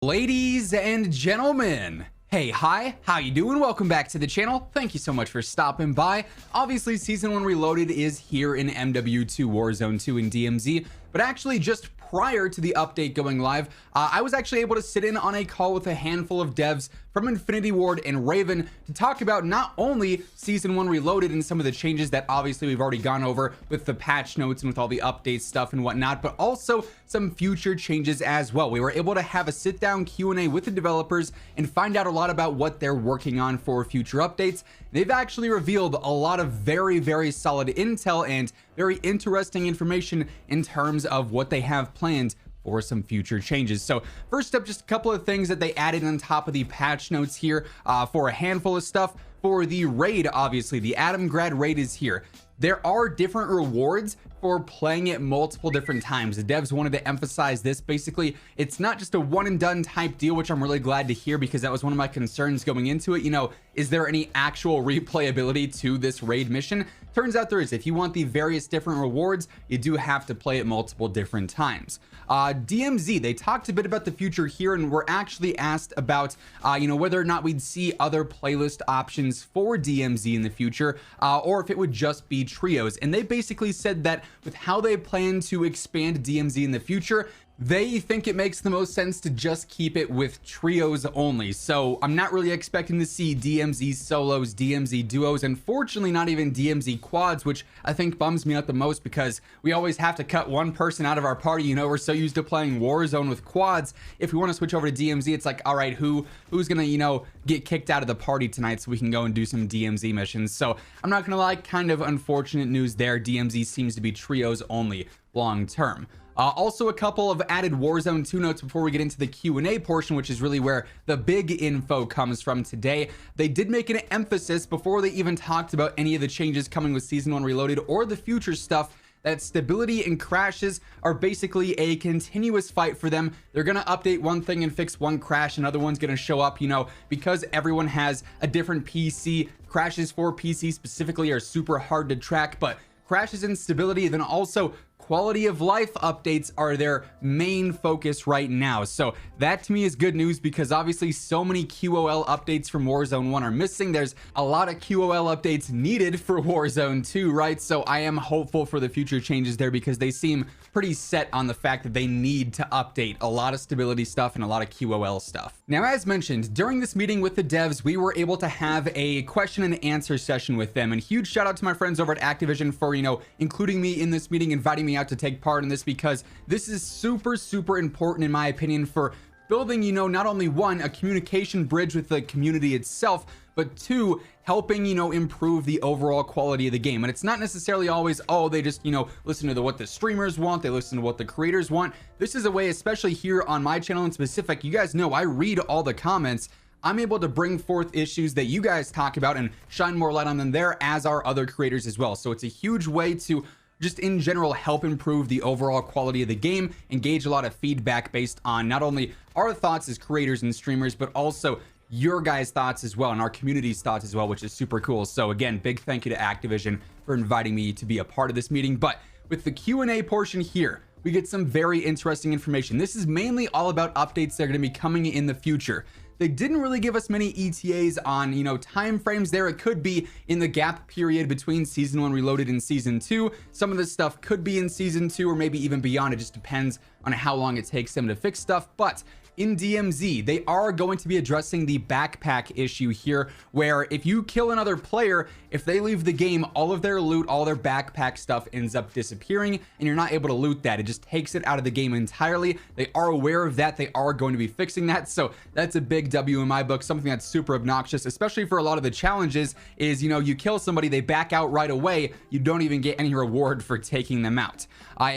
Ladies and gentlemen, hey, hi, how you doing? Welcome back to the channel. Thank you so much for stopping by. Obviously, Season 1 Reloaded is here in MW2 Warzone 2 in DMZ, but actually just prior to the update going live, I was actually able to sit in on a call with a handful of devs from Infinity Ward and Raven to talk about not only Season 1 Reloaded and some of the changes that obviously we've already gone over with the patch notes and with all the update stuff and whatnot, but also some future changes as well. We were able to have a sit-down Q&A with the developers and find out a lot about what they're working on for future updates. They've actually revealed a lot of very solid intel and very interesting information in terms of what they have planned for some future changes. So first up, just a couple of things that they added on top of the patch notes here for a handful of stuff. For the raid, obviously the Adamgrad raid is here. There are different rewards for playing it multiple different times. The devs wanted to emphasize this. Basically, it's not just a one and done type deal, which I'm really glad to hear because that was one of my concerns going into it. You know, is there any actual replayability to this raid mission? Turns out there is. If you want the various different rewards, you do have to play it multiple different times. DMZ, they talked a bit about the future here and were actually asked about, you know, whether or not we'd see other playlist options for DMZ in the future, or if it would just be trios. And they basically said that with how they plan to expand DMZ in the future, they think it makes the most sense to just keep it with trios only. So I'm not really expecting to see DMZ solos, DMZ duos, and fortunately not even DMZ quads, which I think bums me out the most because we always have to cut one person out of our party. You know, we're so used to playing Warzone with quads. If we want to switch over to DMZ, it's like, all right, who's gonna, you know, get kicked out of the party tonight so we can go and do some DMZ missions. So I'm not gonna lie, kind of unfortunate news there. DMZ seems to be trios only long term. Also a couple of added Warzone 2 notes before we get into the Q&A portion, which is really where the big info comes from today. They did make an emphasis before they even talked about any of the changes coming with Season 1 Reloaded or the future stuff, that stability and crashes are basically a continuous fight for them. They're going to update one thing and fix one crash, another one's going to show up, you know, because everyone has a different PC. Crashes for PC specifically are super hard to track, but crashes and stability, then also quality of life updates are their main focus right now. So that to me is good news because obviously so many QOL updates from Warzone 1 are missing. There's a lot of QOL updates needed for Warzone 2, right? So I am hopeful for the future changes there because they seem pretty set on the fact that they need to update a lot of stability stuff and a lot of QOL stuff. Now, as mentioned, during this meeting with the devs, we were able to have a question and answer session with them, and huge shout out to my friends over at Activision for, you know, including me in this meeting, inviting me out to take part in this because this is super important in my opinion for building, you know, not only one, a communication bridge with the community itself, but two, helping, you know, improve the overall quality of the game. And it's not necessarily always, oh, they just, you know, listen to what the streamers want, they listen to what the creators want. This is a way, especially here on my channel in specific, you guys know I read all the comments. I'm able to bring forth issues that you guys talk about and shine more light on them there, as are other creators as well. So it's a huge way to just in general help improve the overall quality of the game, engage a lot of feedback based on not only our thoughts as creators and streamers, but also your guys' thoughts as well and our community's thoughts as well, which is super cool. So again, big thank you to Activision for inviting me to be a part of this meeting. But with the Q&A portion here, we get some very interesting information. This is mainly all about updates that are going to be coming in the future. They didn't really give us many ETAs on, you know, time frames there. It could be in the gap period between Season 1 Reloaded and Season 2. Some of this stuff could be in Season 2 or maybe even beyond. It just depends on how long it takes them to fix stuff. But in DMZ, they are going to be addressing the backpack issue here, where if you kill another player, if they leave the game, all of their loot, all their backpack stuff ends up disappearing and you're not able to loot that. It just takes it out of the game entirely. They are aware of that. They are going to be fixing that. So that's a big W in my book, something that's super obnoxious, especially for a lot of the challenges is, you know, you kill somebody, they back out right away. You don't even get any reward for taking them out.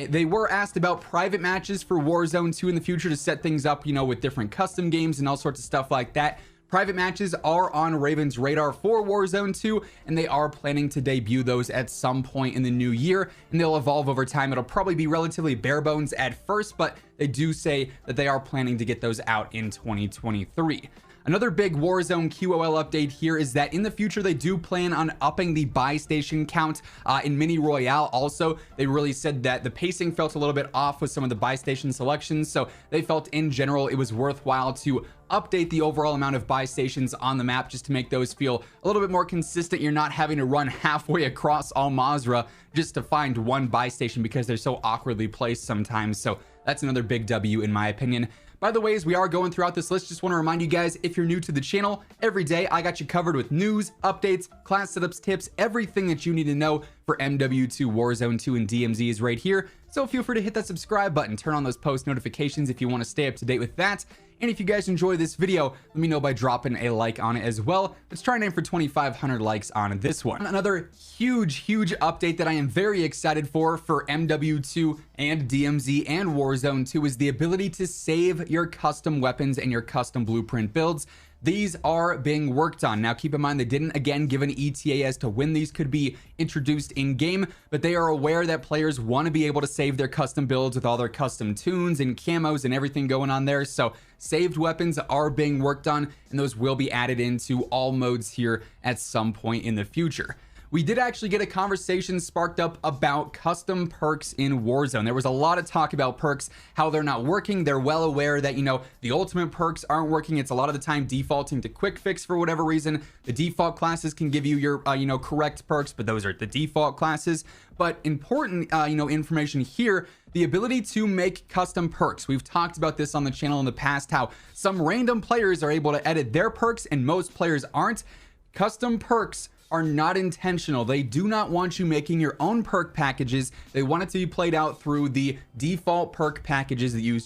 They were asked about private matches for Warzone 2 in the future to set things up, you know, with different custom games and all sorts of stuff like that. Private matches are on Raven's radar for Warzone 2, and they are planning to debut those at some point in the new year, and they'll evolve over time. It'll probably be relatively bare bones at first, but they do say that they are planning to get those out in 2023. Another big Warzone QOL update here is that in the future, they do plan on upping the buy station count in Mini Royale. Also, they really said that the pacing felt a little bit off with some of the buy station selections, so they felt in general it was worthwhile to update the overall amount of buy stations on the map just to make those feel a little bit more consistent. You're not having to run halfway across Al Mazrah just to find one buy station because they're so awkwardly placed sometimes. So that's another big W in my opinion. By the way, as we are going throughout this list, just want to remind you guys, if you're new to the channel, every day I got you covered with news, updates, class setups, tips, everything that you need to know for MW2, Warzone 2, and DMZ is right here. So feel free to hit that subscribe button, turn on those post notifications if you want to stay up to date with that. And if you guys enjoy this video, let me know by dropping a like on it as well. Let's try and aim for 2,500 likes on this one. Another huge update that I am very excited for MW2 and DMZ and Warzone 2 is the ability to save your custom weapons and your custom blueprint builds. These are being worked on. Now, keep in mind, they didn't, again, give an ETA as to when these could be introduced in game, but they are aware that players want to be able to save their custom builds with all their custom tunes and camos and everything going on there. So saved weapons are being worked on, and those will be added into all modes here at some point in the future. We did actually get a conversation sparked up about custom perks in Warzone. There was a lot of talk about perks, how they're not working. They're well aware that, you know, the ultimate perks aren't working. It's a lot of the time defaulting to quick fix for whatever reason. The default classes can give you your, correct perks, but those are the default classes. But important, information here, the ability to make custom perks. We've talked about this on the channel in the past, how some random players are able to edit their perks and most players aren't. Custom perks are not intentional. They do not want you making your own perk packages. They want it to be played out through the default perk packages that you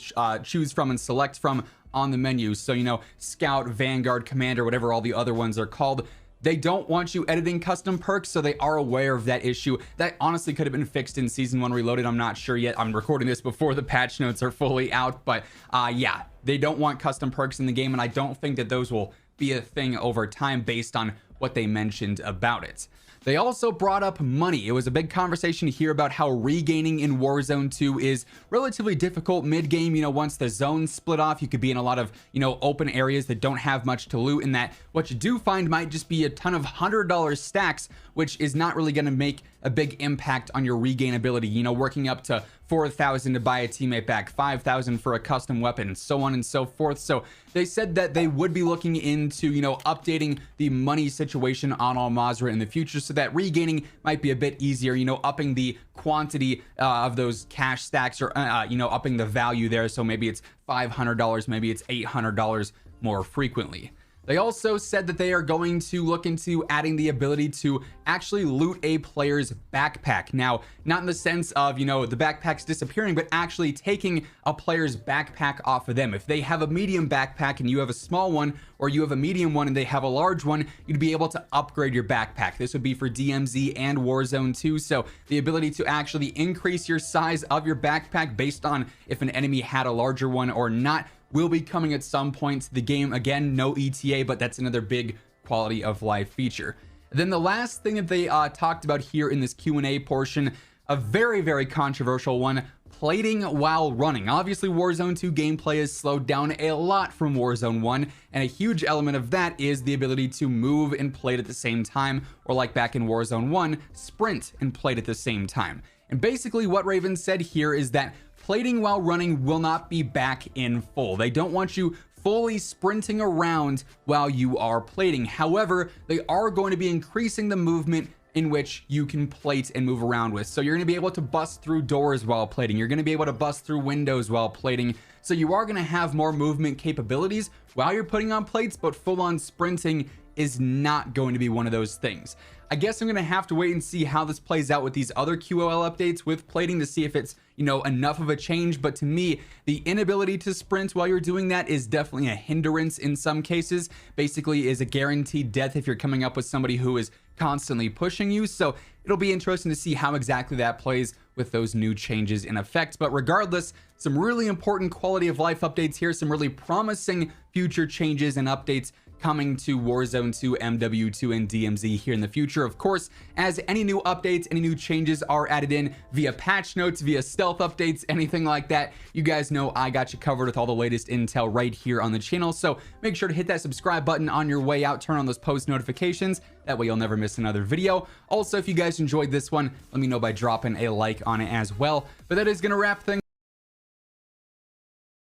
choose from and select from on the menu. So, you know, Scout, Vanguard, Commander, whatever all the other ones are called. They don't want you editing custom perks, so they are aware of that issue. That honestly could have been fixed in Season 1 Reloaded. I'm not sure yet. I'm recording this before the patch notes are fully out, but yeah, they don't want custom perks in the game, and I don't think that those will be a thing over time based on what they mentioned about it. They also brought up money. It was a big conversation here about how regaining in Warzone 2 is relatively difficult mid-game. You know, once the zones split off, you could be in a lot of, open areas that don't have much to loot, and that what you do find might just be a ton of $100 stacks, which is not really going to make a big impact on your regain ability. You know, working up to 4,000 to buy a teammate back, 5,000 for a custom weapon, so on and so forth. So they said that they would be looking into, updating the money situation on Al Mazrah in the future so that regaining might be a bit easier, upping the quantity of those cash stacks, or, upping the value there. So maybe it's $500, maybe it's $800 more frequently. They also said that they are going to look into adding the ability to actually loot a player's backpack. Now, not in the sense of, the backpack's disappearing, but actually taking a player's backpack off of them. If they have a medium backpack and you have a small one, or you have a medium one and they have a large one, you'd be able to upgrade your backpack. This would be for DMZ and Warzone 2. So the ability to actually increase your size of your backpack based on if an enemy had a larger one or not will be coming at some point to the game. Again, no ETA, but that's another big quality of life feature. Then the last thing that they talked about here in this Q&A portion, a very controversial one, plating while running. Obviously, Warzone 2 gameplay has slowed down a lot from Warzone 1, and a huge element of that is the ability to move and plate at the same time, or like back in Warzone 1, sprint and plate at the same time. And basically what Raven said here is that plating while running will not be back in full. They don't want you fully sprinting around while you are plating. However, they are going to be increasing the movement in which you can plate and move around with. So you're going to be able to bust through doors while plating. You're going to be able to bust through windows while plating. So you are going to have more movement capabilities while you're putting on plates, but full-on sprinting is not going to be one of those things. I guess I'm going to have to wait and see how this plays out with these other QOL updates with plating to see if it's, enough of a change. But to me, the inability to sprint while you're doing that is definitely a hindrance in some cases. Basically is a guaranteed death if you're coming up with somebody who is constantly pushing you. So it'll be interesting to see how exactly that plays with those new changes in effect. But regardless, some really important quality of life updates here, some really promising future changes and updates coming to Warzone 2, MW2, and DMZ here in the future. Of course, as any new updates, any new changes are added in via patch notes, via stealth updates, anything like that, you guys know I got you covered with all the latest intel right here on the channel. So make sure to hit that subscribe button on your way out, turn on those post notifications. That way you'll never miss another video. Also, if you guys enjoyed this one, let me know by dropping a like on it as well. But that is going to wrap things